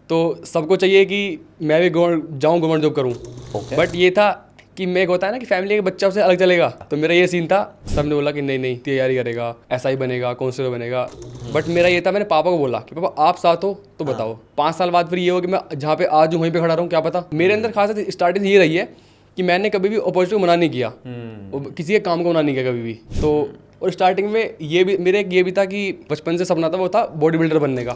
तो सबको चाहिए कि मैं भी जाऊँ गवर्नमेंट जॉब करूँ। बट ये था कि मैं एक होता है ना कि फैमिली के बच्चा उससे अलग चलेगा, तो मेरा ये सीन था। सबने बोला कि नहीं नहीं तैयारी करेगा, ऐसा ही बनेगा, काउंसलर बनेगा। बट मेरा ये था, मैंने पापा को बोला कि पापा आप साथ हो तो बताओ। 5 साल बाद फिर ये हो कि मैं जहाँ पे आज हूँ वहीं पे खड़ा रहूँ, क्या पता। मेरे अंदर खास स्टार्टिंग ये रही है कि मैंने कभी भी अपॉर्चुनिटी को मना नहीं किया, किसी के काम को मना नहीं किया कभी भी। तो और स्टार्टिंग में ये भी मेरे ये भी था कि बचपन से सपना था, वो था बॉडी बिल्डर बनने का।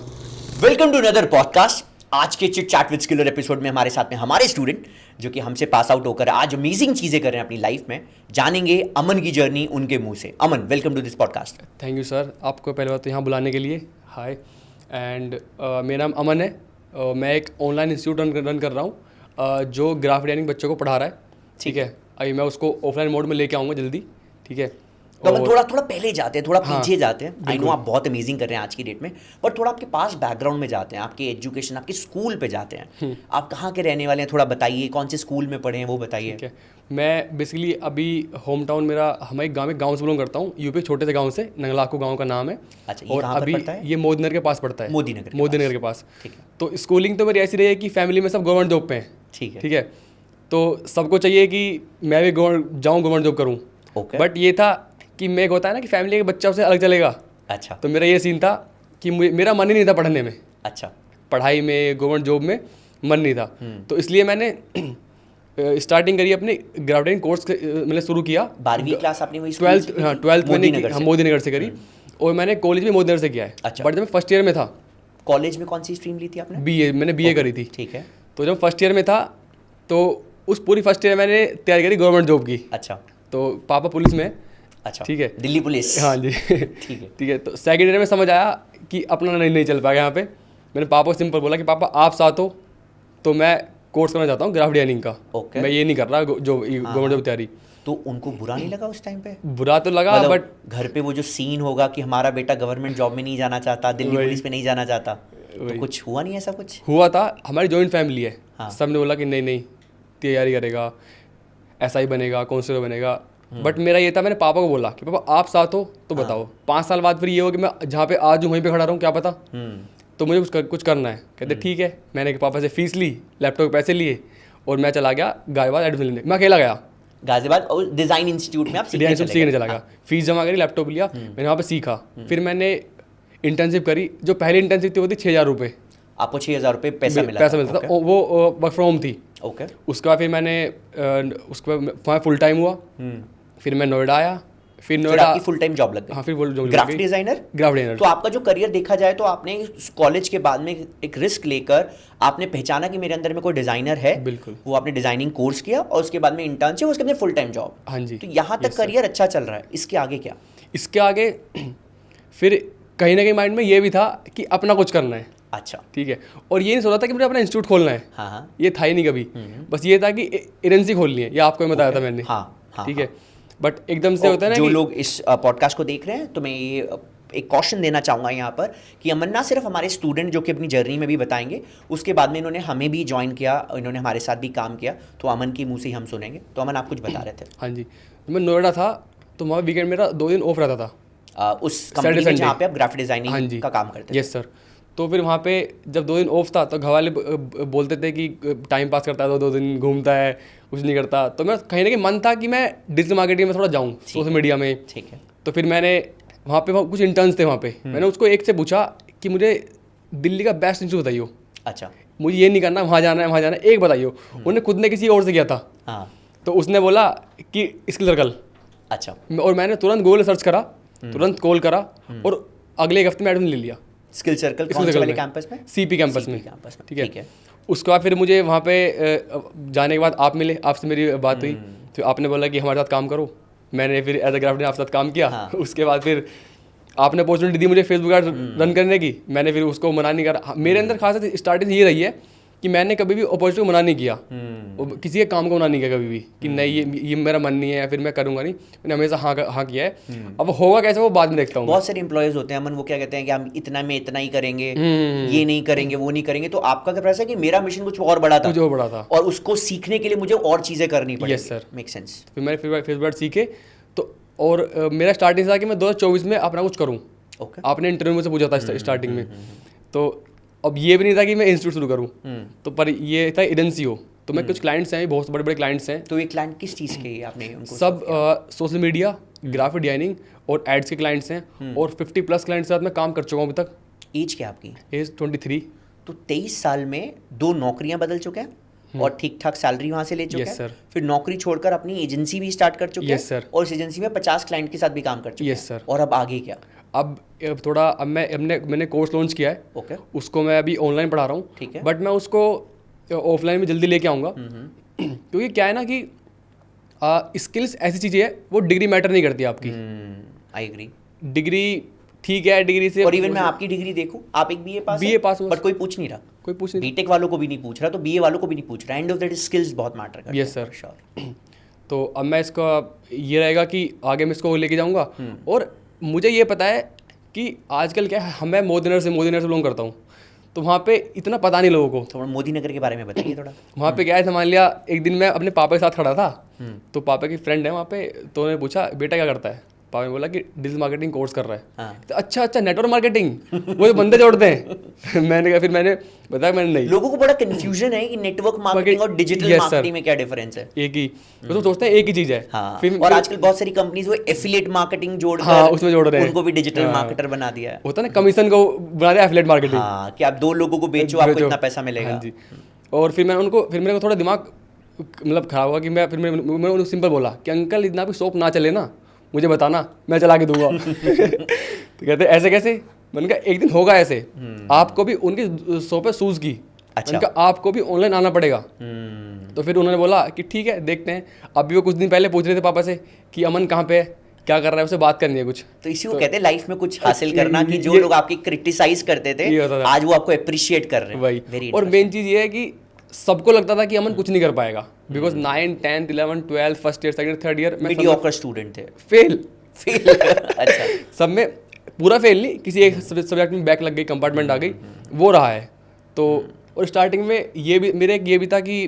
Welcome to another podcast. आज के chit chat with skiller episode में हमारे साथ में हमारे स्टूडेंट जो कि हमसे पास आउट होकर आज अमेजिंग चीजें कर रहे हैं अपनी लाइफ में। जानेंगे अमन की जर्नी उनके मुंह से। Aman, welcome to this podcast. Thank you sir, आपको पहले बात तो यहाँ बुलाने के लिए हाय। एंड मेरा नाम अमन है। मैं एक ऑनलाइन इंस्टीट्यूट रन कर रहा हूँ जो ग्राफ डिजाइनिंग बच्चों को पढ़ा रहा है। ठीक है, अभी मैं उसको ऑफलाइन मोड में लेके आऊँगा जल्दी। ठीक है, तो हम थोड़ा पहले जाते हैं, थोड़ा पीछे जाते हैं। आई नो आप बहुत अमेजिंग कर रहे हैं आज की डेट में, बट थोड़ा आपके पास बैकग्राउंड में जाते हैं, आपके एजुकेशन, आपके स्कूल पे जाते हैं। आप कहाँ के रहने वाले हैं, थोड़ा बताइए। कौन से स्कूल में पढ़े हैं वो बताइए। ठीक है, मैं बेसिकली अभी होम टाउन मेरा हमारे गाँव से बिलोंग करता हूँ। यूपी छोटे से गाँव से, नंगलाको गाँव का नाम है। अच्छा, और अभी ये मोदीनगर के पास पड़ता है। मोदीनगर के पास। ठीक है। तो स्कूलिंग तो मेरी ऐसी रही है कि फैमिली में सब गवर्नमेंट जॉब पे हैं। ठीक है, तो सबको चाहिए कि मैं भी जाऊँ गवर्नमेंट जॉब करूँ। बट ये था कि मैं एक होता है ना कि फैमिली के बच्चा उससे अलग चलेगा। अच्छा, तो मेरा ये सीन था कि मेरा मन ही नहीं था पढ़ने में। अच्छा, पढ़ाई में, गवर्नमेंट जॉब में मन नहीं था। तो इसलिए मैंने स्टार्टिंग करी अपने ग्रेजुएशन कोर्स मैंने शुरू किया। 12वीं क्लास आपने वही 12th मैंने मोदीनगर से करी। और मैंने कॉलेज भी मोदीनगर से किया है। अच्छा, बट जब मैं फर्स्ट ईयर में था, कॉलेज में कौन सी स्ट्रीम ली थी आपने? बीए, मैंने बीए करी थी। ठीक है। तो जब फर्स्ट ईयर में था तो उस पूरी फर्स्ट ईयर मैंने तैयारी करी गवर्नमेंट जॉब की। अच्छा, तो पापा पुलिस में। अच्छा, ठीक है, दिल्ली पुलिस। हाँ जी। ठीक है, तो सेकेंड ईयर में समझ आया कि अपना नहीं चल पाएगा यहाँ पे। मैंने पापा को सिंपल बोला कि पापा आप साथ हो तो मैं कोर्स करना चाहता हूँ ग्राफ डिजाइनिंग का। मैं ये नहीं कर रहा जो गवर्नमेंट जॉब तैयारी। तो उनको बुरा नहीं लगा उस टाइम पे? बुरा तो लगा, बट घर पे वो जो सीन होगा कि हमारा बेटा गवर्नमेंट जॉब में नहीं जाना चाहता, दिल्ली पुलिस में नहीं जाना चाहता, तो कुछ हुआ नहीं? ऐसा कुछ हुआ था। हमारी जॉइंट फैमिली है। सबने बोला कि नहीं तैयारी करेगा, ऐसा ही बनेगा, काउंसलर बनेगा। बट मेरा ये था, मैंने पापा को बोला कि पापा आप साथ हो तो बताओ। 5 साल बाद फिर ये हो कि मैं जहाँ पे आज हूँ वहीं पे खड़ा रहूँ, क्या पता। तो मुझे कुछ करना है। कहते ठीक है। मैंने पापा से फीस ली, लैपटॉप के पैसे लिए और मैं चला गया गाजियाबाद एडमिशन लेने। मैं अकेला गया गाजियाबाद और डिज़ाइन इंस्टीट्यूट में। आप सीखने चला गया। फीस जमा करी, लैपटॉप लिया, मैंने वहाँ पे सीखा। फिर मैंने इंटर्नशिप करी। जो पहली इंटर्नशिप थी वो थी 6,000 रुपये। आपको 6,000 रुपये पैसा मिलता था। वो वर्क फ्रॉम होम थी। ओके। उसके बाद फिर मैंने उसके बाद फुल टाइम हुआ। फिर मैं नोएडा आया। फिर नोएडा आपकी फुल टाइम जॉब लग गई। हाँ, फिर ग्राफिक डिजाइनर। तो आपका जो करियर देखा जाए तो आपने कॉलेज के बाद में एक रिस्क लेकर आपने पहचाना कि मेरे अंदर में कोई डिजाइनर है। बिल्कुल। वो आपने डिजाइनिंग कोर्स किया और उसके बाद में इंटर्नशिप, उसके बाद फुल टाइम जॉब। हाँ जी। तो यहाँ तक करियर अच्छा चल रहा है। इसके आगे क्या? इसके आगे फिर कहीं ना कहीं माइंड में ये भी था कि अपना कुछ करना है। अच्छा, ठीक है। और ये नहीं सोचा था कि मुझे अपना इंस्टीट्यूट खोलना है। हाँ, ये था ही नहीं कभी। बस ये था कि एजेंसी खोलनी है। ये आपको बताया था मैंने। हाँ, ठीक है। बट एकदम से होता है ना, जो लोग इस पॉडकास्ट को देख रहे हैं तो मैं ये एक कॉशन देना चाहूँगा यहाँ पर कि अमन ना सिर्फ हमारे स्टूडेंट जो कि अपनी जर्नी में भी बताएंगे, उसके बाद में इन्होंने हमें भी ज्वाइन किया, इन्होंने हमारे साथ भी काम किया, तो अमन के मुँह से ही हम सुनेंगे। तो अमन, आप कुछ बता रहे थे। हाँ जी, मैं नोएडा था तो वहाँ वीकेंड मेरा 2 दिन ऑफ रहता था। उस कंपनी में जहाँ पे आप ग्राफिक डिजाइनिंग का काम करते थे? Yes sir. तो फिर वहाँ पे जब 2 दिन ऑफ था तो घर वाले बोलते थे कि टाइम पास करता है, 2 दिन घूमता है, कुछ नहीं करता। तो मैं कहीं ना कहीं मन था कि मैं डिजिटल मार्केटिंग में थोड़ा जाऊँ, सोशल मीडिया में। ठीक है। तो फिर मैंने वहाँ पे कुछ इंटर्न्स थे वहाँ पे। मैंने उसको एक से पूछा कि मुझे दिल्ली का बेस्ट इंस्टीट्यूट बताइए। अच्छा, मुझे ये नहीं करना वहाँ जाना है, एक बताइए। उन्होंने खुद ने किसी और से किया था। हाँ, तो उसने बोला कि स्किल सर्कल। अच्छा, और मैंने तुरंत गूगल सर्च करा, तुरंत कॉल करा और अगले एक हफ्ते में एडमिशन ले लिया। स्किल सर्कल कौन से वाले कैंपस में? सीपी कैंपस में। ठीक है। उसके बाद फिर मुझे वहाँ पे जाने के बाद आप मिले, आपसे मेरी बात हुई। तो आपने बोला कि हमारे साथ काम करो। मैंने फिर एज ए ग्राफिक आपके साथ काम किया। उसके बाद फिर आपने अपॉर्चुनिटी दी मुझे फेसबुक रन करने की। मैंने फिर उसको मना नहीं करा। मेरे अंदर खास स्टार्टिंग ये रही है कि मैंने कभी भी अपॉर्चुनिटी को मना नहीं किया, किसी के काम को मना नहीं किया कभी भी कि नहीं ये मेरा मन नहीं है या फिर मैं करूँगा नहीं। मैंने हमेशा हाँ किया है। अब होगा कैसे वो बाद में देखता हूँ। बहुत सारे एम्प्लॉयज़ होते हैं अमन, वो क्या कहते हैं कि हम इतना में इतना ही करेंगे, ये नहीं करेंगे, वो नहीं करेंगे। तो आपका क्या प्रयास है कि मेरा मिशन कुछ और बड़ा था और उसको सीखने के लिए मुझे और चीज़ें करनी पड़ी। Yes sir, make sense. फिर मैंने फेसबुक सीखे तो और मेरा स्टार्टिंग था कि मैं 2024 में अपना कुछ करूँ। आपने इंटरव्यू में से पूछा था स्टार्टिंग में, तो अब ये भी नहीं था कि मैं इंस्टीट्यूट शुरू करूँ, तो पर ये था एजेंसी हो। तो मैं कुछ क्लाइंट्स हैं, बहुत बड़े बड़े क्लाइंट्स हैं। तो ये क्लाइंट किस चीज़ के आपने उनको? सब सोशल मीडिया, ग्राफिक डिजाइनिंग और एड्स के क्लाइंट्स हैं, और 50+ क्लाइंट्स के साथ मैं काम कर चुका हूँ अभी तक। एज क्या आपकी? एज 23। तो 23 साल में 2 नौकरियां बदल चुके हैं और ठीक ठाक सैलरी वहां से ले चुके हैं। सर। फिर नौकरी छोड़कर अपनी एजेंसी भी स्टार्ट कर चुके हैं। सर। और इस एजेंसी में 50 क्लाइंट के साथ भी काम कर चुके हैं। सर। और अब आगे क्या? अब थोड़ा अब मैंने कोर्स लॉन्च किया है। ओके। उसको मैं अभी ऑनलाइन पढ़ा रहा हूँ। ठीक है। बट मैं उसको ऑफलाइन में जल्दी लेके आऊँगा, क्योंकि क्या है ना कि स्किल्स ऐसी चीज़ें है, वो डिग्री मैटर नहीं करती आपकी। I agree. डिग्री ठीक है, डिग्री से, और इवन मैं आपकी डिग्री देखूं, आप एक बीए पास हूँ, बट कोई पूछ नहीं रहा। कोई पूछ नहीं। बीटेक वालों को भी नहीं पूछ रहा, तो बीए वालों को भी नहीं पूछ रहा। End of the day skills बहुत मैटर करते हैं। Yes sir, sure. तो अब मैं इसका ये रहेगा कि आगे मैं इसको लेके जाऊँगा। और मुझे ये पता है कि आजकल क्या है, मैं मोदी नगर से बिलोंग करता हूँ, तो वहाँ पे इतना पता नहीं लोगों को। थोड़ा मोदी नगर के बारे में बताइए थोड़ा। वहाँ पे क्या है, मान लिया एक दिन मैं अपने पापा के साथ खड़ा था, तो पापा की फ्रेंड है वहाँ पे, तो उन्होंने पूछा बेटा क्या करता है। पापा ने बोला कि डिजिटल मार्केटिंग कोर्स कर रहा है। हाँ। तो अच्छा नेटवर्क मार्केटिंग, वो तो बंदे जोड़ते हैं। मैंने कहा, फिर मैंने बताया मैंने नहीं। लोगों को बड़ा कंफ्यूजन है कि नेटवर्क मार्केटिंग और डिजिटल मार्केटिंग में क्या डिफरेंस है। एक ही, वो तो सोचते हैं एक ही चीज है। हाँ। और आजकल बहुत सारी कंपनीज वो एफिलिएट मार्केटिंग जोड़कर, हाँ, उसमें जोड़ रहे हैं, उनको भी डिजिटल मार्केटर बना दिया है। होता है ना, कमीशन को बना दिया एफिलिएट मार्केटिंग। हाँ, कि आप 2 लोगों को बेचो, आपको इतना पैसा मिलेगा। हाँ जी। और फिर मेरे को थोड़ा दिमाग मतलब खराब हुआ कि मैंने उनको सिंपल बोला कि अंकल इतना भी शॉप ना चले ना, मुझे बताना, मैं चला के दूंगा। तो कहते ऐसे कैसे। मैंने कहा एक दिन होगा ऐसे, आपको भी उनकी शॉप है शूज़ की। अच्छा। मैंने कहा आपको भी ऑनलाइन आना पड़ेगा। तो फिर उन्होंने बोला कि ठीक है देखते हैं। अभी वो कुछ दिन पहले पूछ रहे थे पापा से कि अमन कहाँ पे है, क्या कर रहा है, उससे बात करनी है कुछ। तो इसी को कहते हैं लाइफ में कुछ हासिल करना, कि जो लोग आपकी क्रिटिसाइज करते थे आज वो आपको अप्रिशिएट कर रहे हैं। वही। और मेन चीज़ ये है कि सबको लगता था कि अमन कुछ नहीं कर पाएगा, because 9, 10, 11, 12 first year, second, third year mediocre student थे। फेल। अच्छा। सब में पूरा फेल नहीं, किसी एक सब्जेक्ट में बैक लग गई, कंपार्टमेंट आ गई, वो रहा है। तो और स्टार्टिंग में ये भी मेरे एक ये भी था कि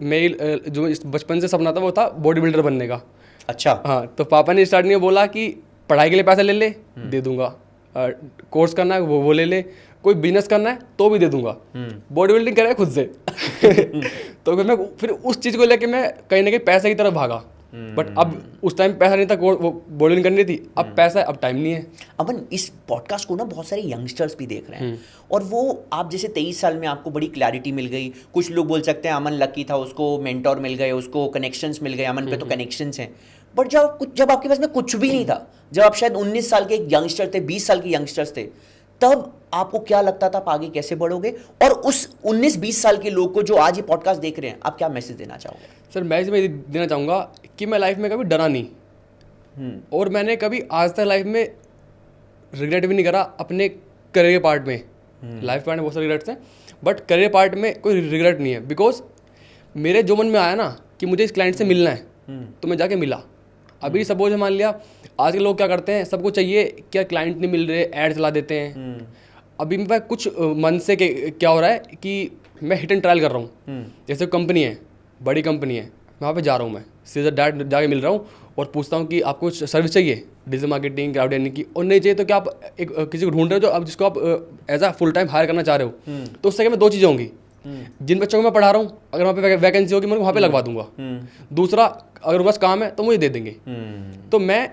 मेरे जो बचपन से सपना था वो था बॉडी बिल्डर बनने का। अच्छा। हाँ, तो पापा ने स्टार्टिंग में बोला कि पढ़ाई के लिए पैसा ले ले, दे दूंगा, कोर्स करना है वो ले ले, कोई बिजनेस करना है तो भी दे दूंगा, बॉडी बिल्डिंग करे खुद से। तो फिर उस चीज़ को लेके मैं कहीं ना कहीं पैसे की तरफ भागा। बट अब उस टाइम पैसा नहीं था, वो बॉडी बिल्डिंग करनी थी। अब पैसा है, अब टाइम नहीं है। अमन, इस पॉडकास्ट को ना बहुत सारे यंगस्टर्स भी देख रहे हैं, और वो आप जैसे 23 साल में आपको बड़ी क्लैरिटी मिल गई। कुछ लोग बोल सकते हैं अमन लकी था, उसको मेंटोर मिल गए, उसको कनेक्शंस मिल गए। अमन पे तो कनेक्शंस हैं, बट जब आपके पास में कुछ भी नहीं था, जब आप शायद 19 साल के एक यंगस्टर थे, 20 साल के यंगस्टर्स थे, तब आपको क्या लगता था आप आगे कैसे बढ़ोगे? और उस 19-20 साल के लोग को जो आज ये पॉडकास्ट देख रहे हैं, आप क्या मैसेज देना चाहोगे? सर मैसेज मैं देना चाहूँगा कि मैं लाइफ में कभी डरा नहीं, और मैंने कभी आज तक लाइफ में रिग्रेट भी नहीं करा अपने करियर पार्ट में। लाइफ पार्ट में बहुत सारे रिग्रेट्स हैं, बट करियर पार्ट में कोई रिग्रेट नहीं है। बिकॉज मेरे जो मन में आया ना कि मुझे इस क्लाइंट से मिलना है, तो मैं जाके मिला। अभी सपोज मान लिया आज के लोग क्या करते हैं, सबको चाहिए क्या क्लाइंट नहीं मिल रहे, ऐड चला देते हैं। अभी मैं कुछ मन से क्या हो रहा है कि मैं हिट एंड ट्रायल कर रहा हूँ। जैसे कंपनी है, बड़ी कंपनी है, वहाँ पे जा रहा हूँ, मैं सीधा डायरेक्ट जाके मिल रहा हूँ और पूछता हूँ कि आपको सर्विस चाहिए डिजिटल मार्केटिंग, क्राउड अर्निंग की, और नहीं चाहिए तो क्या आप किसी को ढूंढ रहे हो जो आप जिसको आप एज आ फुल टाइम हायर करना चाह रहे हो। तो उससे क्या मैं 2 चीज़ें होंगी, जिन बच्चों को मैं पढ़ा रहा हूँ अगर वहाँ पे वैकेंसी होगी मैं वहाँ पे लगवा दूंगा। दूसरा, अगर बस काम है तो मुझे दे देंगे। तो मैं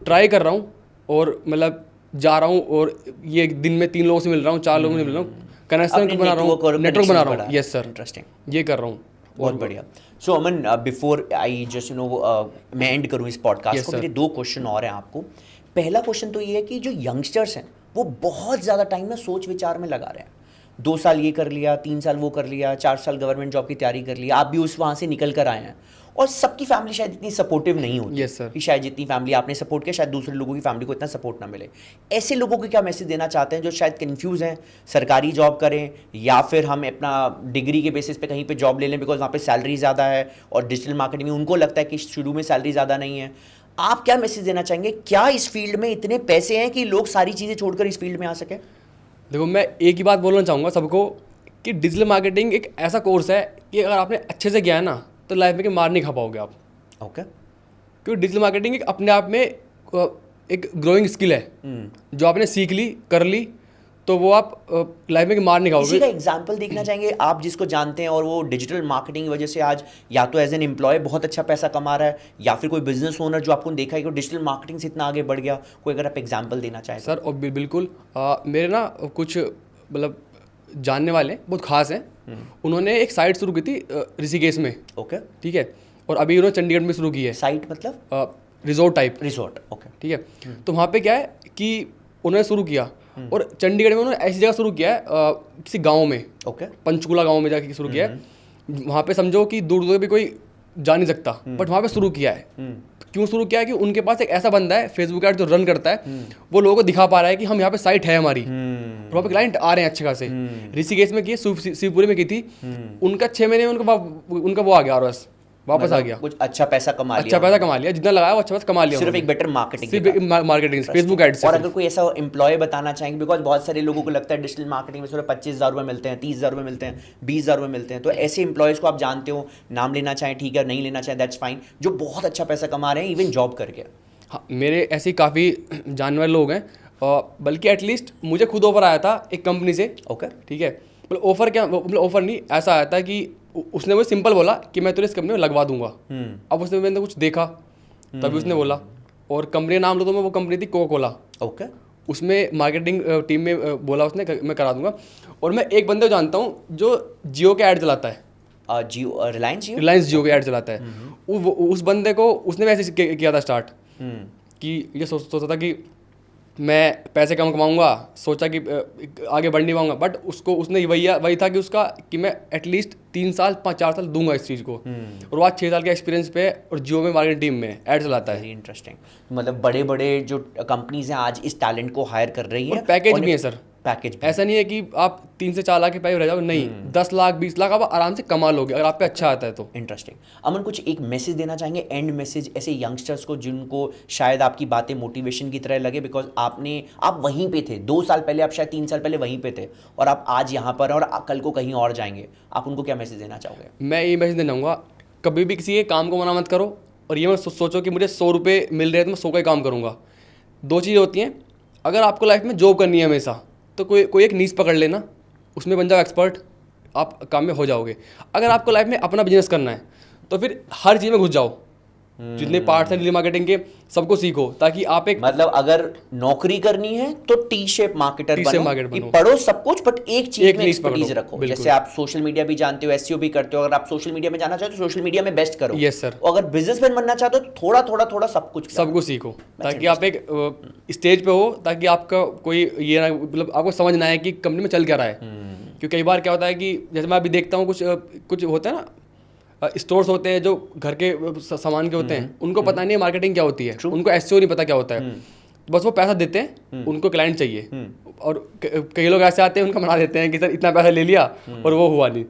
ट्राई कर रहा हूँ और मतलब जा रहा हूँ, और ये दिन में 3 लोगों से मिल रहा हूँ, 4 लोगों से मिल रहा हूँ, कनेक्शन बना रहा हूँ, नेटवर्क बना रहा हूँ। यस सर, इंटरेस्टिंग, ये कर रहा हूँ। बहुत बढ़िया। सो अमन, बिफोर आई जस्ट मैं एंड करूँ इस पॉडकास्ट को, मेरे 2 क्वेश्चन और हैं आपको। पहला क्वेश्चन तो ये है कि जो यंगस्टर्स हैं वो बहुत ज़्यादा टाइम ना सोच विचार में लगा रहे हैं। 2 साल ये कर लिया, 3 साल वो कर लिया, 4 साल गवर्नमेंट जॉब की तैयारी कर लिया। आप भी वहाँ से निकल कर आए हैं, और सबकी फैमिली शायद इतनी सपोर्टिव नहीं होती। Yes sir. कि शायद जितनी फैमिली आपने सपोर्ट किया, शायद दूसरे लोगों की फैमिली को इतना सपोर्ट ना मिले। ऐसे लोगों को क्या मैसेज देना चाहते हैं जो शायद कन्फ्यूज हैं, सरकारी जॉब करें या फिर हम अपना डिग्री के बेसिस पे कहीं पे जॉब ले लें बिकॉज वहाँ पे सैलरी ज़्यादा है, और डिजिटल मार्केटिंग में उनको लगता है कि शुरू में सैलरी ज़्यादा नहीं है। आप क्या मैसेज देना चाहेंगे? क्या इस फील्ड में इतने पैसे हैं कि लोग सारी चीज़ें छोड़कर इस फील्ड में आ सकें? देखो, मैं एक ही बात बोलना चाहूँगा सबको कि डिजिटल मार्केटिंग एक ऐसा कोर्स है कि अगर आपने अच्छे से किया है ना तो लाइफ में मार नहीं खा पाओगे आप। ओके। क्योंकि डिजिटल मार्केटिंग एक अपने आप में एक ग्रोइंग स्किल है, जो आपने सीख ली, कर ली, तो वो आप लाइफ में मार नहीं इसी खाओगे। का एग्जाम्पल देखना चाहेंगे आप जिसको जानते हैं और वो डिजिटल मार्केटिंग की वजह से आज या तो एज एन एम्प्लॉय बहुत अच्छा पैसा कमा रहा है, या फिर कोई बिजनेस ओनर जो आपको देखा है कि डिजिटल मार्केटिंग से इतना आगे बढ़ गया, कोई अगर आप एग्जाम्पल देना चाहें तो? सर और बिल्कुल मेरे ना कुछ मतलब जानने वाले बहुत खास हैं, उन्होंने एक साइट शुरू की थी ऋषिकेश में। ओके, ठीक है, और अभी उन्होंने चंडीगढ़ में शुरू की है। साइट मतलब रिजोर्ट टाइप। Resort, okay. ठीक है, तो वहाँ पे क्या है कि उन्होंने शुरू किया, और चंडीगढ़ में उन्होंने ऐसी जगह शुरू किया है किसी गांव में, ओके, पंचकूला गांव में जाके शुरू किया है। वहाँ पे समझो कि दूर दूर भी कोई जा नहीं सकता, बट वहाँ पे शुरू किया है। क्यों शुरू किया है कि उनके पास एक ऐसा बंदा है फेसबुक ऐड जो रन करता है, वो लोगों को दिखा पा रहा है कि हम यहाँ पे साइट है हमारी, और वहाँ पे क्लाइंट आ रहे हैं अच्छे खासे। ऋषिकेश में की, शिवपुरी में की थी, उनका 6 महीने में उनका वो आ गया ROS, वापस आ गया। कुछ अच्छा पैसा कमा लिया, अच्छा पैसा कमा लिया, जितना लगाया वो अच्छा पैसा कमा लिया, सिर्फ एक बेटर मार्केटिंग, सिर्फ मार्केटिंग फेसबुक एड से। और अगर कोई ऐसा एम्प्लॉय बताना चाहेंगे, बिकॉज बहुत सारे लोगों को लगता है डिजिटल मार्केटिंग में सिर्फ 25,000 रुपये मिलते हैं, 30,000 रुपये मिलते हैं, 20,000 रुपये मिलते हैं, तो ऐसे एम्प्लॉयज़ को आप जानते हो, नाम लेना चाहें ठीक है, नहीं लेना चाहें दैट्स फाइन, जो बहुत अच्छा पैसा कमा रहे हैं इवन जॉब करके? हाँ, मेरे ऐसे काफ़ी जानने वाले लोग हैं, बल्कि एटलीस्ट मुझे खुद ऑफर आया था एक कंपनी से। ओके, ठीक है, मतलब ऑफर क्या, मतलब ऑफर नहीं, ऐसा आया था कि उसने मुझे सिंपल बोला कि मैं तुझे इस कंपनी में लगवा दूंगा। अब उसने मैंने कुछ देखा तभी उसने बोला, और कंपनी का नाम लो तो मैं, वो कंपनी थी कोका कोला। ओके, उसमें मार्केटिंग टीम में बोला उसने मैं करा दूंगा। और मैं एक बंदे को जानता हूँ जो जियो के ऐड चलाता है, जियो, रिलायंस जियो के ऐड चलाता है। उस बंदे को उसने वैसे किया था स्टार्ट, कि ये सोचता था कि मैं पैसे कम कमाऊंगा, सोचा कि आगे बढ़ नहीं पाऊंगा, बट उसने वही था कि उसका कि मैं एटलीस्ट 3 साल 4 साल दूंगा इस चीज़ को। और वो आज 6 साल के एक्सपीरियंस पे और जियो में मार्केटिंग टीम में ऐड चलाता है। इंटरेस्टिंग, मतलब बड़े बड़े जो कंपनीज हैं आज इस टैलेंट को हायर कर रही हैं। पैकेज भी है सर, पैकेज ऐसा नहीं है कि आप 3 से 4 लाख के पैकेज रह जाओगे, नहीं, 10 लाख 20 लाख आप आराम से कमा लोगे अगर आप पे अच्छा आता है तो। इंटरेस्टिंग। अमन, कुछ एक मैसेज देना चाहेंगे, एंड मैसेज, ऐसे यंगस्टर्स को जिनको शायद आपकी बातें मोटिवेशन की तरह लगे, बिकॉज आप वहीं पे थे 2 साल पहले, आप शायद 3 साल पहले वहीं पे थे, और आप आज यहाँ पर और कल को कहीं और जाएंगे, आप उनको क्या मैसेज देना चाहोगे? मैं ये मैसेज देना चाहूँगा, कभी भी किसी के काम को मना मत करो, और ये मत सोचो कि मुझे 100 रुपये मिल रहे हैं तो मैं 100 का ही काम करूँगा। 2 चीज़ें होती हैं, अगर आपको लाइफ में जॉब करनी है हमेशा, तो कोई एक नीश पकड़ लेना, उसमें बन जाओ एक्सपर्ट, आप काम में हो जाओगे। अगर आपको लाइफ में अपना बिजनेस करना है तो फिर हर चीज़ में घुस जाओ, जितने पार्ट्स हैं डिजिटल मार्केटिंग के सबको सीखो, ताकि आप एक, मतलब अगर नौकरी करनी है तो टी शेप मार्केटर बनो, पढ़ो सब कुछ, बट एक चीज में एक्सपर्टीज रखो। जैसे आप सोशल मीडिया भी जानते हो, एसईओ भी करते हो, अगर आप सोशल मीडिया में जाना चाहते हो तो सोशल मीडिया में बेस्ट करो। Yes sir. और अगर बिजनेसमैन बनना चाहते हो तो थोड़ा सब कुछ सीखो, ताकि आप एक स्टेज पे हो, ताकि आपका कोई ये ना, मतलब आपको समझ ना आए कि कंपनी में चल क्या रहा है। क्योंकि कई बार क्या होता है कि जैसे मैं अभी देखता हूँ कुछ होता है ना, स्टोर्स होते हैं जो घर के सामान के होते हैं, उनको पता नहीं है मार्केटिंग क्या होती है, उनको एसईओ नहीं पता क्या होता है, बस वो पैसा देते हैं, उनको क्लाइंट चाहिए, और कई लोग ऐसे आते हैं उनका मना देते हैं कि सर इतना पैसा ले लिया और वो हुआ नहीं,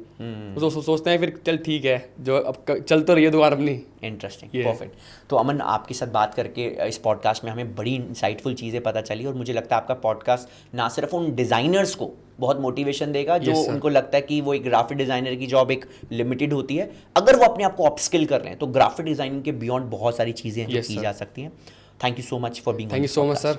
तो सोचते हैं फिर चल ठीक है, जो अब चल तो रही है दुकान अपनी। Interesting, perfect. तो अमन, आपके साथ बात करके इस पॉडकास्ट में हमें बड़ी इंसाइटफुल चीज़ें पता चली, और मुझे लगता है आपका पॉडकास्ट ना सिर्फ उन डिज़ाइनर्स को बहुत मोटिवेशन देगा जो उनको लगता है कि वो एक ग्राफिक डिज़ाइनर की जॉब एक लिमिटेड होती है, अगर वो अपने आप को अपस्किल कर रहे हैं तो ग्राफिक डिज़ाइनिंग के बियॉन्ड बहुत सारी चीज़ें की जा सकती हैं। Thank you so much for being. Thank you so much sir.